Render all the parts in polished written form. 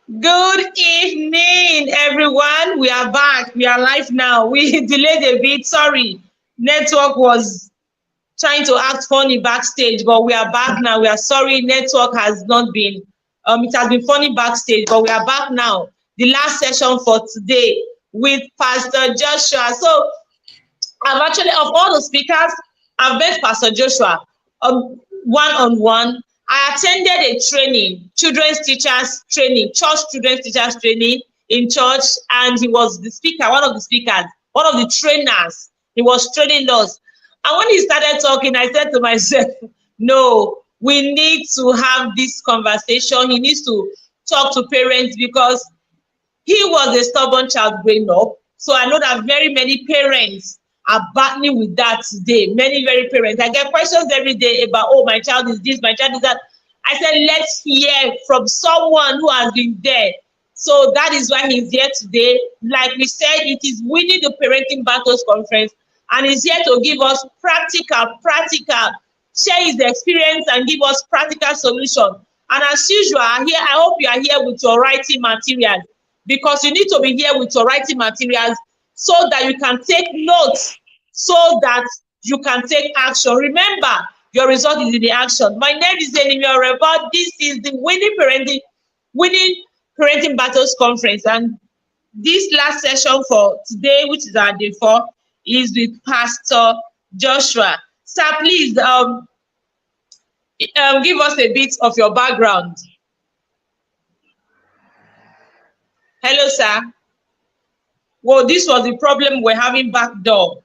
Good evening, everyone. We are back. We are live now. We delayed a bit. Sorry. Network was trying to act funny backstage, but we are back now. We are sorry. Network has not been, it has been funny backstage, but we are back now. The last session for today with Pastor Joshua. So I've actually, of all the speakers, I've met Pastor Joshua one on one. I attended a training, children's teachers training, church children's teachers training in church, and he was the speaker, one of the speakers, one of the trainers. He was training us. And when he started talking, I said to myself, no, we need to have this conversation. He needs to talk to parents because he was a stubborn child growing up. So I know that very many parents are battling with that today. Many, very parents. I get questions every day about, oh, my child is this, my child is that. I said, let's hear from someone who has been there. So that is why he's here today. Like we said, it is Winning the Parenting Battles Conference. And he's here to give us share his experience and give us practical solution. And as usual, here, I hope you are here with your writing materials, because you need to be here with your writing materials so that you can take notes, so that you can take action. Remember, your result is in the action. My name is Enimi Oreba. This is the Winning Parenting Battles Conference. And this last session for today, which is our day 4, is with Pastor Joshua. Sir, please give us a bit of your background. Hello, sir. Well, this was the problem we're having back door.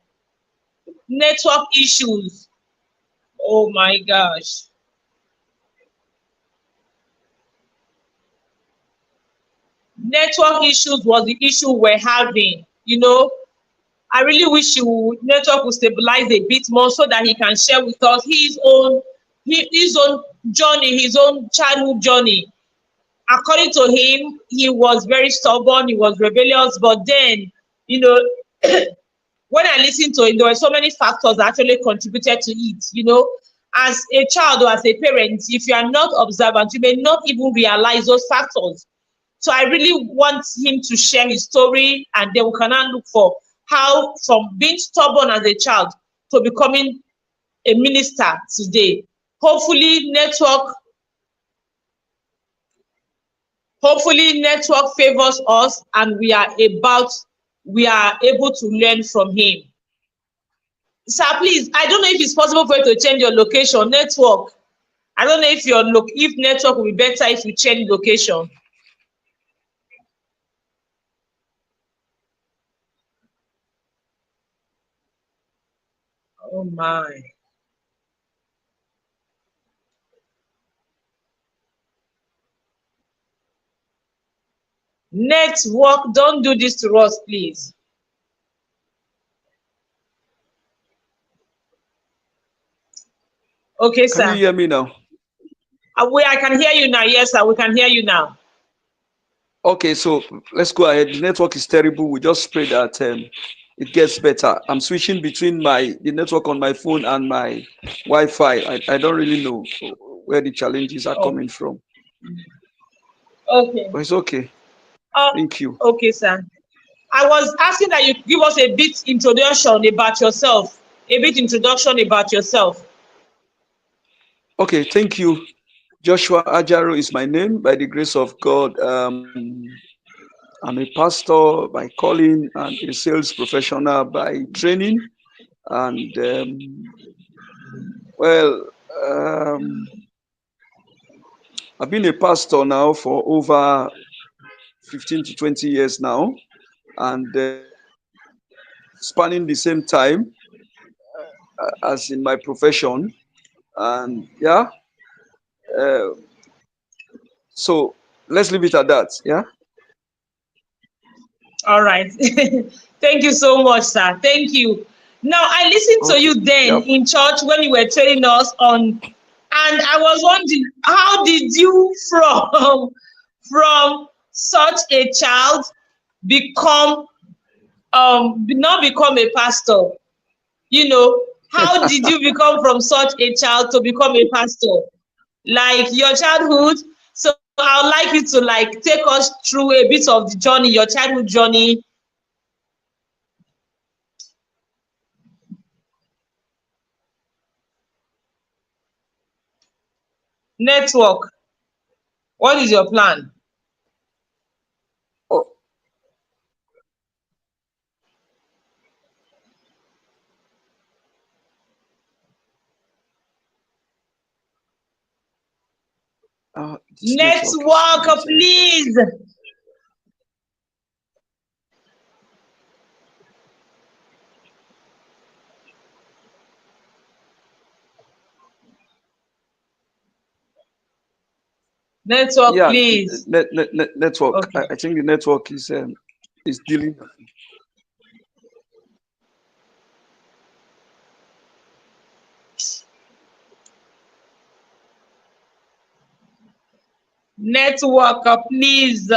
Network issues. Oh my gosh. Network issues was the issue we're having. You know, I really wish network would stabilize a bit more so that he can share with us his own journey, his own childhood journey. According to him, he was very stubborn, he was rebellious, but then, you know, when I listened to him, there were so many factors that actually contributed to it. You know, as a child or as a parent, if you are not observant, you may not even realize those factors. So I really want him to share his story, and then we can now look for how from being stubborn as a child to becoming a minister today. Hopefully network favors us, and we are able to learn from him. Sir, please, I don't know if it's possible for you to change your location. Network, I don't know if network will be better if you change location. Oh my. Network, don't do this to us, please. Okay, sir. Can you hear me now? I can hear you now. Yes, sir, we can hear you now. Okay, so let's go ahead. The network is terrible. We just pray that it gets better. I'm switching between the network on my phone and my Wi-Fi. I don't really know where the challenges are coming from. Okay. But it's okay. Thank you. Okay, sir. I was asking that you give us a bit introduction about yourself. Okay, thank you. Joshua Adjarh is my name. By the grace of God, I'm a pastor by calling and a sales professional by training. And I've been a pastor now for over 15 to 20 years now, and spanning the same time as in my profession. And yeah, so let's leave it at that. Yeah. All right. Thank you so much, sir. Thank you. Now, I listened to you then in church when you were training us on, and I was wondering, how did you from such a child not become a pastor? You know, how did you become from such a child to become a pastor? Like your childhood. So I would like you to like take us through a bit of the journey, your childhood journey. Network. What is your plan? Oh, this network is Network, not. please. Network, Yeah, please. network. Okay. I think the network is dealing. Network, please.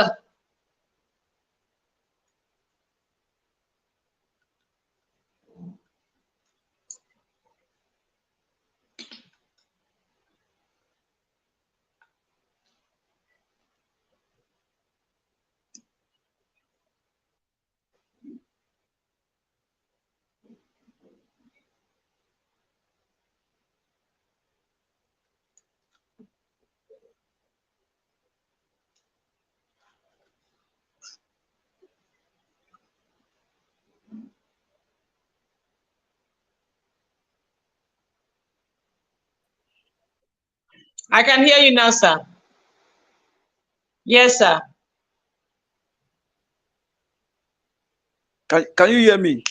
I can hear you now, sir. Yes, sir. Can you hear me?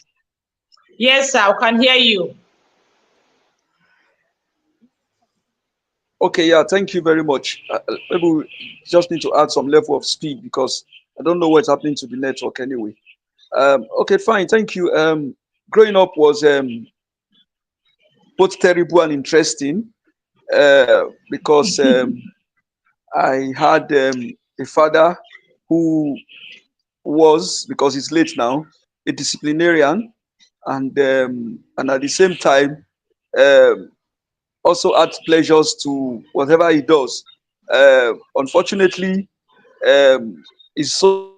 Yes, sir. I can hear you. Okay, yeah, thank you very much. Maybe we just need to add some level of speed because I don't know what's happening to the network anyway. Okay, fine, thank you. Growing up was both terrible and interesting because I had a father who was, because he's late now, a disciplinarian, and at the same time um, also adds pleasures to whatever he does. Unfortunately, his social life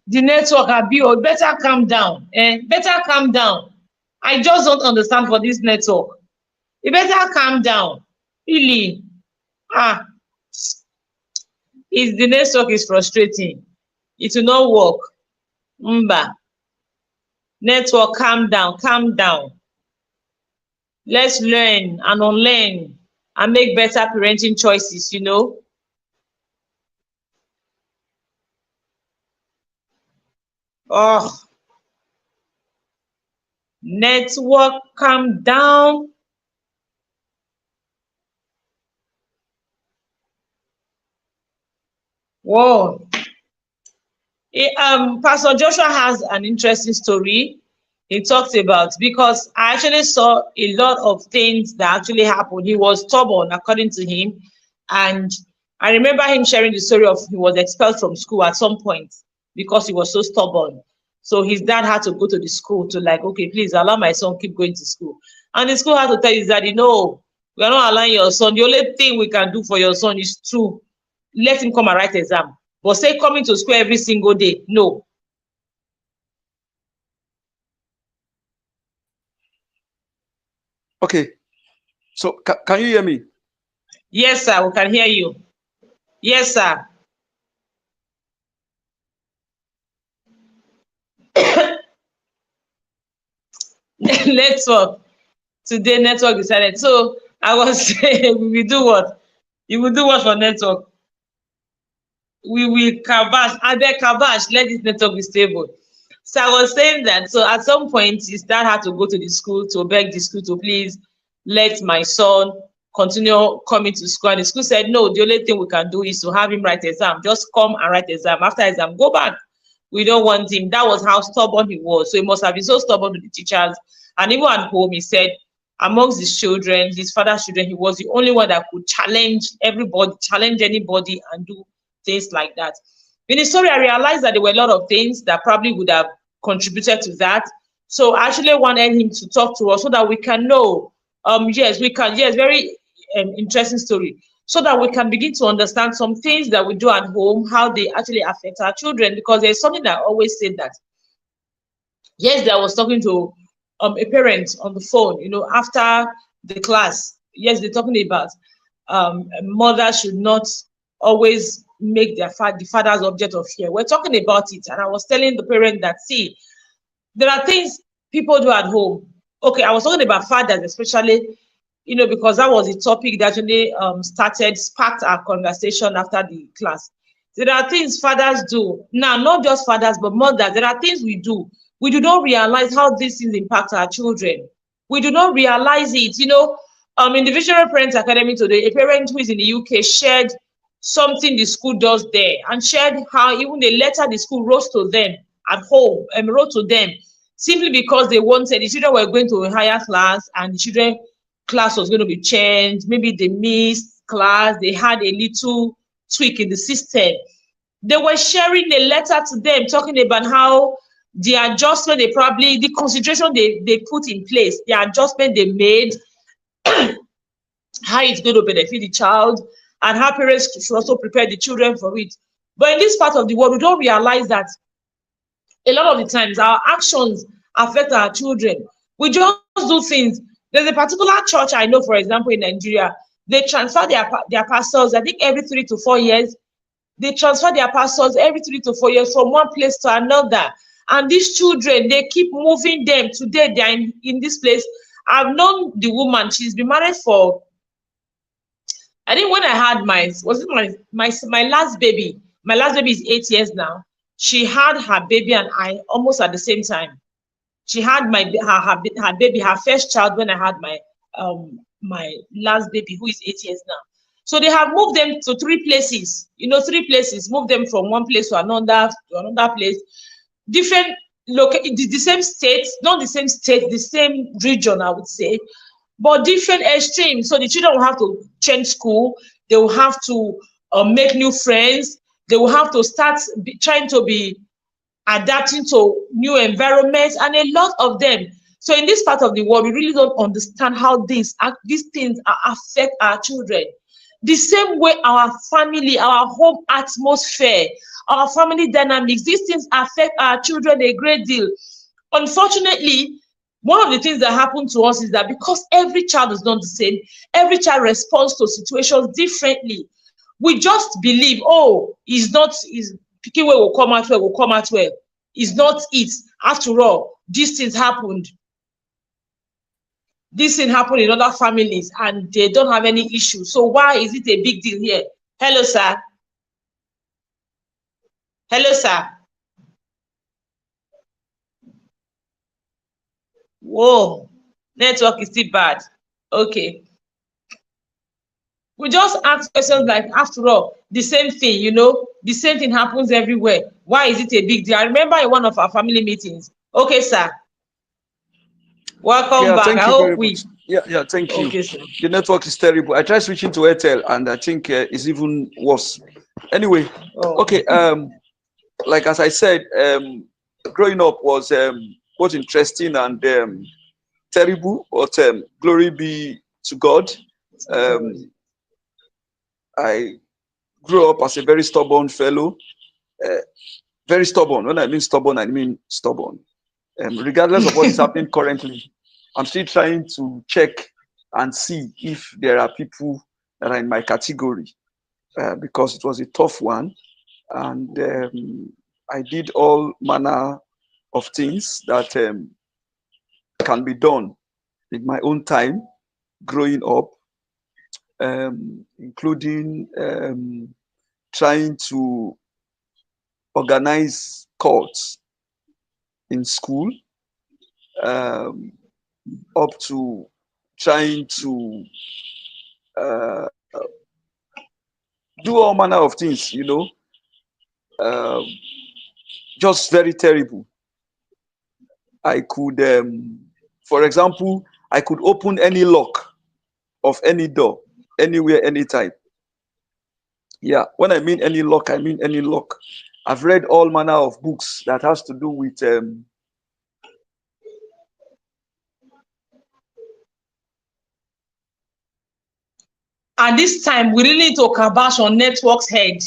The network, abi, oh, better calm down. Better calm down. I just don't understand for this network. You better calm down. Really. Ah, is the network is frustrating. It will not work. Mba. Network, calm down, calm down. Let's learn and unlearn and make better parenting choices. Oh, network, calm down. Whoa. Pastor Joshua has an interesting story he talked about, because I actually saw a lot of things that actually happened. He was stubborn, according to him. And I remember him sharing the story of he was expelled from school at some point because he was so stubborn. So his dad had to go to the school to like, okay, please allow my son keep going to school. And the school had to tell his daddy, no, we are not allowing your son. The only thing we can do for your son is to let him come and write exam. But say coming to school every single day, no. Okay, so can you hear me? Yes, sir, we can hear you. Yes, sir. Network. Today, network decided. So I was saying, we will do what? You will do what for network? We will kabash. Abeg kabash, let this network be stable. So I was saying that, so at some point, his dad had to go to the school to beg the school to please let my son continue coming to school. And the school said, no, the only thing we can do is to have him write exam. Just come and write exam. After exam, go back. We don't want him. That was how stubborn he was. So he must have been so stubborn with the teachers. And even at home, he said, amongst his children, his father's children, he was the only one that could challenge everybody, challenge anybody, and do things like that. In the story, I realized that there were a lot of things that probably would have contributed to that. So I actually wanted him to talk to us so that we can know. Yes, we can. Yes, very interesting story. So that we can begin to understand some things that we do at home, how they actually affect our children. Because there's something that I always said that. Yesterday, I was talking to a parent on the phone, after the class. Yes, they're talking about mothers should not always make the father's object of fear. We're talking about it, and I was telling the parent that, see, there are things people do at home. Okay, I was talking about fathers, especially, because that was the topic that actually sparked our conversation after the class. There are things fathers do. Now, not just fathers, but mothers. There are things we do. We do not realize how these things impact our children. We do not realize it. In the Visionary Parents Academy today, a parent who is in the UK shared something the school does there, and shared how even the letter the school wrote to them at home, and wrote to them simply because they wanted the children were going to a higher class, and the children class was going to be changed. Maybe they missed class, they had a little tweak in the system. They were sharing a letter to them talking about how the adjustment the consideration they put in place, the adjustment they made, how it's going to benefit the child, and how parents should also prepare the children for it. But in this part of the world, we don't realize that a lot of the times our actions affect our children. We just do things. There's a particular church I know, for example, in Nigeria. They transfer their pastors, I think every 3 to 4 years. They transfer their pastors every 3 to 4 years from one place to another. And these children, they keep moving them. Today, they're in this place. I've known the woman. She's been married for, I think when I had my last baby. My last baby is 8 years now. She had her baby and I almost at the same time. She had her baby, her first child, when I had my last baby, who is 8 years now. So they have moved them to 3 places, 3 places, moved them from one place to another place, different the same state, not the same state, the same region, I would say, but different extremes. So the children will have to change school, they will have to make new friends, they will have to start trying to be adapting to new environments, and a lot of them. So in this part of the world, we really don't understand how these things affect our children. The same way our family, our home atmosphere, our family dynamics, these things affect our children a great deal. Unfortunately, one of the things that happen to us is that because every child is not the same, every child responds to situations differently. We just believe, oh, is picking where will come out well, will come out well. It's not it. After all, these things happened. This thing happened in other families and they don't have any issue. So why is it a big deal here? Hello, sir. Hello, sir. Whoa, network is still bad. Okay. We just ask questions like, after all, the same thing, the same thing happens everywhere. Why is it a big deal? I remember in one of our family meetings. Okay, sir. Welcome back. Thank I you hope very much. Thank you. Okay, sir. The network is terrible. I tried switching to Airtel, and I think it's even worse. Anyway, okay. Like as I said, growing up was both interesting and terrible, but glory be to God. I grew up as a very stubborn fellow. Very stubborn. When I mean stubborn, I mean stubborn. Regardless of what is happening currently, I'm still trying to check and see if there are people that are in my category, because it was a tough one. And I did all manner of things that can be done in my own time growing up, including trying to organize cults in school, up to trying to uh, do all manner of things, uh, just very terrible. I could, for example, I could open any lock of any door, anywhere, anytime. Yeah, when I mean any lock, I mean any lock. I've read all manner of books that has to do with At this time, we really need to kabash on network's head.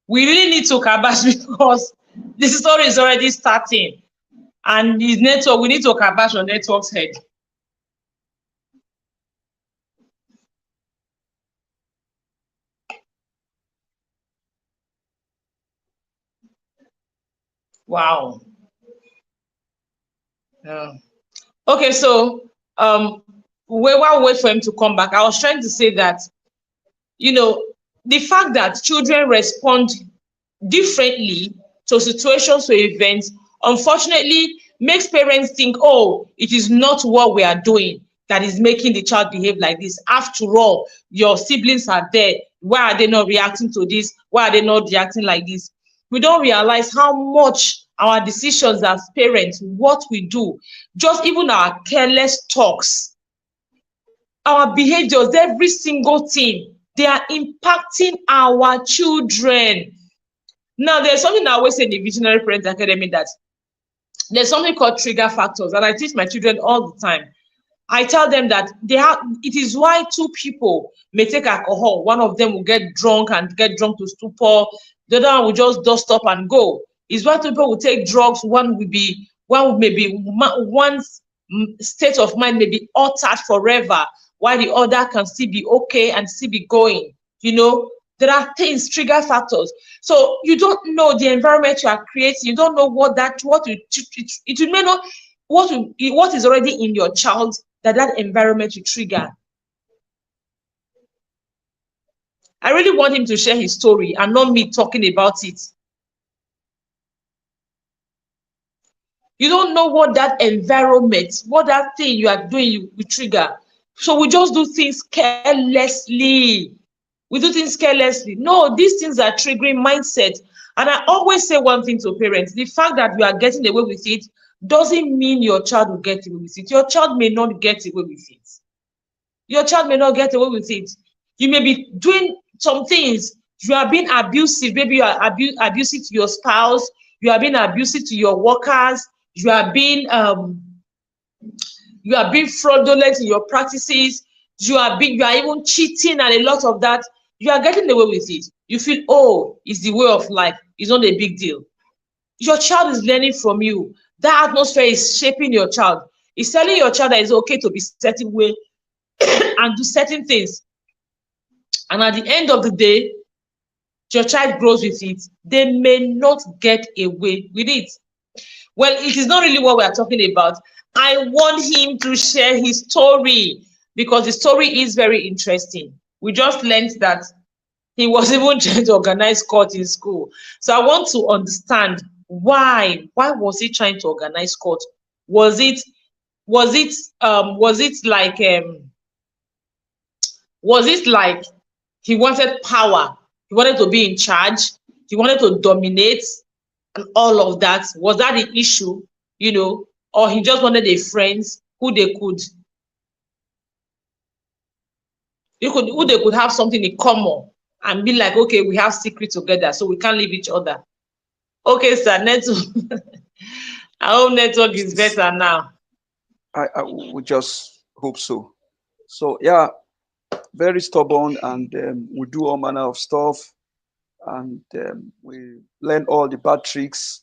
We really need to kabash because the story is already starting. And his network, we need to kabash on network's head. Wow. Yeah. Okay, so while we wait for him to come back, I was trying to say that, the fact that children respond differently to situations or events, unfortunately, makes parents think, oh, it is not what we are doing that is making the child behave like this. After all, your siblings are there. Why are they not reacting to this? Why are they not reacting like this? We don't realize how much our decisions as parents, what we do, just even our careless talks, our behaviors, every single thing, they are impacting our children. Now, there's something I always say in the Visionary Parents Academy, that there's something called trigger factors, and I teach my children all the time. I tell them that it is why two people may take alcohol. One of them will get drunk to stupor. The other one will just dust up and go. It's why two people will take drugs. One's state of mind may be altered forever, while the other can still be okay and still be going. There are things, trigger factors. So you don't know the environment you are creating. You don't know it may not what is already in your child that environment will trigger. I really want him to share his story and not me talking about it. You don't know what that environment, what that thing you are doing will trigger. So we just do things carelessly. We do things carelessly. No, these things are triggering mindset. And I always say one thing to parents: the fact that you are getting away with it doesn't mean your child will get away with it. Your child may not get away with it. Your child may not get away with it. You may be doing some things. You are being abusive. Maybe you are abusive to your spouse. You are being abusive to your workers. You are being fraudulent in your practices. You are even cheating and a lot of that. You are getting away with it. You feel, oh, it's the way of life. It's not a big deal. Your child is learning from you. That atmosphere is shaping your child. It's telling your child that it's okay to be certain way and do certain things. And at the end of the day, your child grows with it. They may not get away with it. Well, it is not really what we are talking about. I want him to share his story because the story is very interesting. We just learned that he was even trying to organize court in school. So I want to understand why. Why was he trying to organize court? Was it like he wanted power? He wanted to be in charge. He wanted to dominate and all of that. Was that the issue? Or he just wanted a friends who they could have something in common and be like, okay, we have secret together, so we can't leave each other. Okay, sir, network. I hope network is better now. I would just hope so. So yeah, very stubborn, and we do all manner of stuff, and we learn all the bad tricks,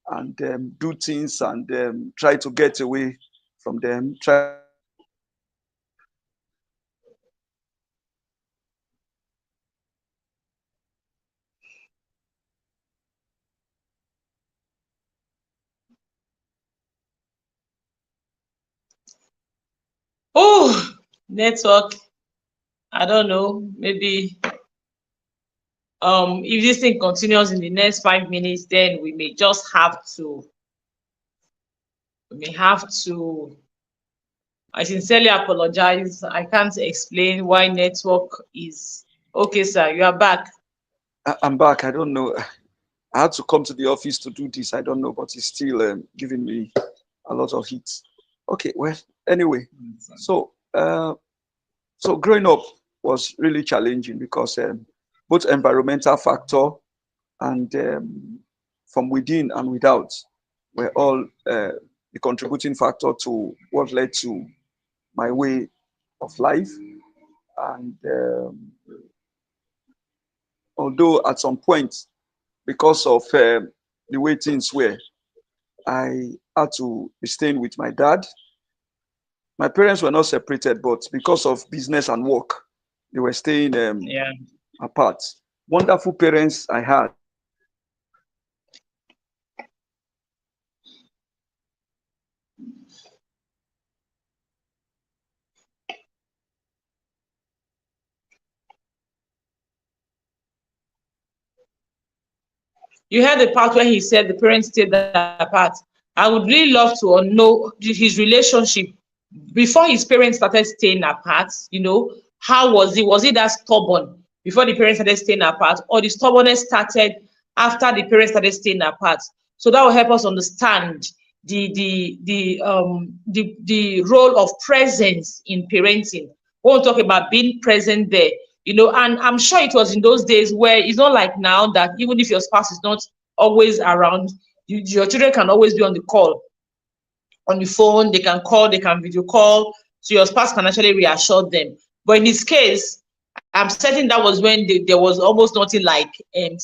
and do things, and try to get away from them. Oh, network. I don't know. Maybe if this thing continues in the next 5 minutes, then we may just have to I sincerely apologize. I can't explain why network is okay, sir. You are back. I'm back. I don't know. I had to come to the office to do this. I don't know, but it's still giving me a lot of heat. Okay, well, anyway, so so growing up was really challenging because both environmental factor and from within and without were all the contributing factor to what led to my way of life. And although at some point, because of the way things were, I had to be staying with my dad. My parents were not separated, but because of business and work, they were staying Yeah. apart. Wonderful parents I had. You heard the part where he said the parents stayed apart. I would really love to know his relationship before his parents started staying apart. How was it? Was it that stubborn before the parents started staying apart, or the stubbornness started after the parents started staying apart? So that will help us understand the role of presence in parenting. We won't talk about being present there. And I'm sure it was in those days where it's not like now that even if your spouse is not always around, your children can always be on the call, on the phone. They can call, they can video call, so your spouse can actually reassure them. But in this case, I'm certain that was when there was almost nothing like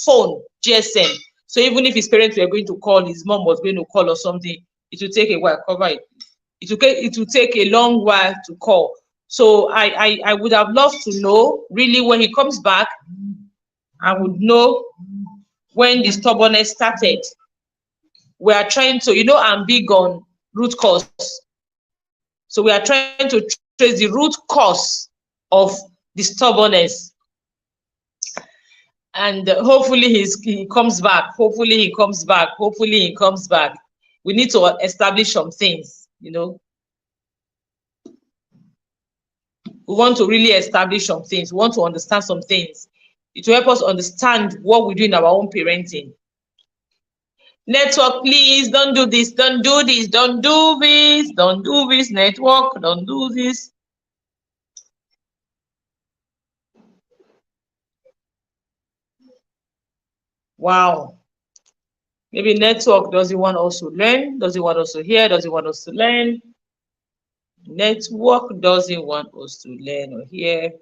phone, GSM. So even if his parents were going to call, his mom was going to call or something, it will take a while. Cover it. It will take a long while to call. So I would have loved to know really when he comes back. I would know when the stubbornness started. We are trying to, I'm big on root cause. So we are trying to trace the root cause of the stubbornness. And hopefully he comes back. Hopefully he comes back. Hopefully he comes back. We need to establish some things. We want to really establish some things. We want to understand some things. It will help us understand what we do in our own parenting. Network, please don't do this. Don't do this. Don't do this. Don't do this. Network, don't do this. Wow. Maybe network doesn't want us to learn, doesn't want us to hear, doesn't want us to learn. Network doesn't want us to learn or hear.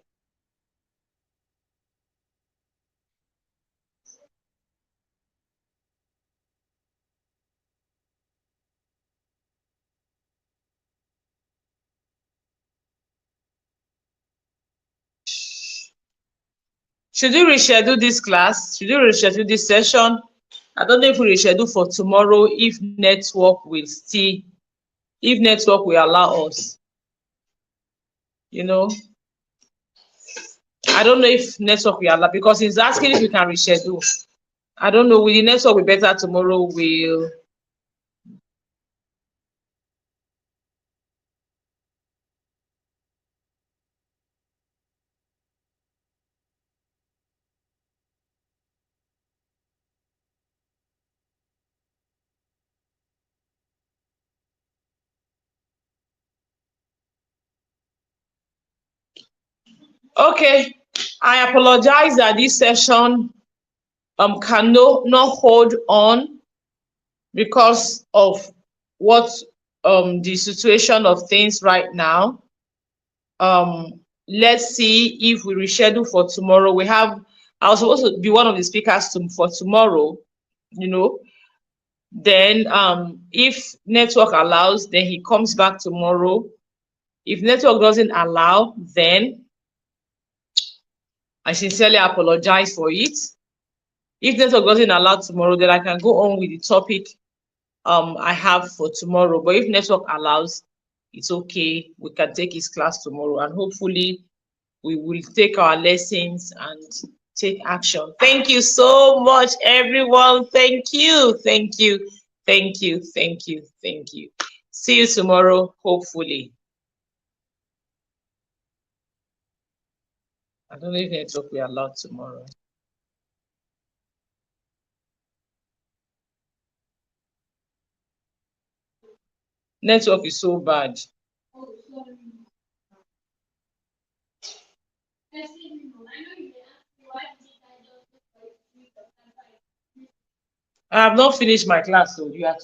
Should we reschedule this class? Should we reschedule this session? I don't know if we reschedule for tomorrow, if network will allow us. I don't know if network will allow, because he's asking if we can reschedule. I don't know, will the network be better tomorrow? Okay, I apologize that this session cannot hold on because of what the situation of things right now. Let's see if we reschedule for tomorrow. I was supposed to be one of the speakers for tomorrow. Then if network allows, then he comes back tomorrow. If network doesn't allow, then I sincerely apologize for it. If network doesn't allow tomorrow, then I can go on with the topic I have for tomorrow. But if network allows, it's okay. We can take his class tomorrow, and hopefully we will take our lessons and take action. Thank you so much, everyone. Thank you. Thank you. Thank you. Thank you. Thank you. See you tomorrow, hopefully. I don't know if network will allow tomorrow. Network is so bad. I have not finished my class, so you are